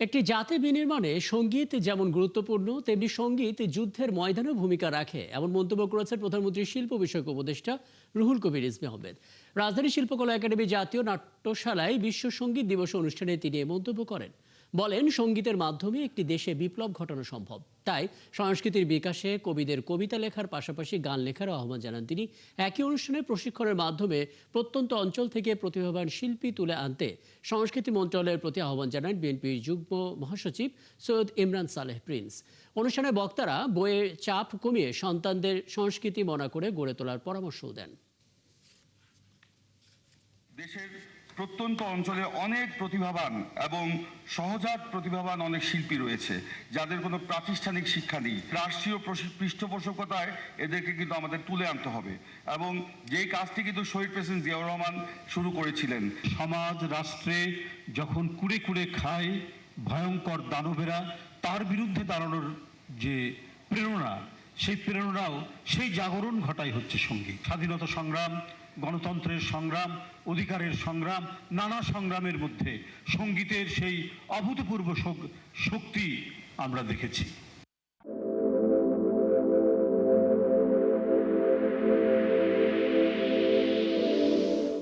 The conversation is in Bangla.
একটি জাতি বিনির্মাণে সঙ্গীত যেমন গুরুত্বপূর্ণ তেমনি সঙ্গীত যুদ্ধের ময়দানে ভূমিকা রাখে এমন মন্তব্য করেছেন প্রধানমন্ত্রীর শিল্প বিষয়ক উপদেষ্টা রুহুল কবির রিজভী আহমেদ। রাজধানী শিল্পকলা একাডেমি জাতীয় নাট্যশালায় বিশ্ব সঙ্গীত দিবস অনুষ্ঠানে তিনি এই মন্তব্য করেন। বলেন, সঙ্গীতের মাধ্যমে একটি দেশে বিপ্লব ঘটানো সম্ভব। তাই সংস্কৃতির বিকাশে কবিদের কবিতা লেখার পাশাপাশি গান লেখার আহ্বান জানান তিনি। একই অনুষ্ঠানে প্রশিক্ষণের মাধ্যমে প্রত্যন্ত অঞ্চল থেকে প্রতিভাবান শিল্পী তুলে আনতে সংস্কৃতি মন্ত্রণালয়ের প্রতি আহ্বান জানান বিএনপির যুগ্ম মহাসচিব সৈয়দ ইমরান সালেহ প্রিন্স। অনুষ্ঠানে বক্তারা বইয়ের চাপ কমিয়ে সন্তানদের সংস্কৃতি মনা করে গড়ে তোলার পরামর্শ দেন। দেশের প্রত্যন্ত অঞ্চলে অনেক প্রতিভাবান এবং সহজাত প্রতিভাবান অনেক শিল্পী রয়েছে যাদের কোনো প্রাতিষ্ঠানিক শিক্ষা নেই। রাষ্ট্রীয় পৃষ্ঠপোষকতায় এদেরকে কিন্তু আমাদের তুলে আনতে হবে এবং যেই কাজটি কিন্তু শহীদ প্রেসিডেন্ট জিয়াউর রহমান শুরু করেছিলেন। সমাজ রাষ্ট্রে যখন কুড়ে কুড়ে খায় ভয়ঙ্কর দানবেরা, তার বিরুদ্ধে দাঁড়ানোর যে প্রেরণা, সেই প্রেরণাও সেই জাগরণ ঘটাই হচ্ছে সঙ্গীত। স্বাধীনতা সংগ্রাম, গণতন্ত্রের সংগ্রাম, অধিকারের সংগ্রাম, নানা সংগ্রামের মধ্যে সঙ্গীতের সেই অভূতপূর্ব শক্তি আমরা দেখেছি।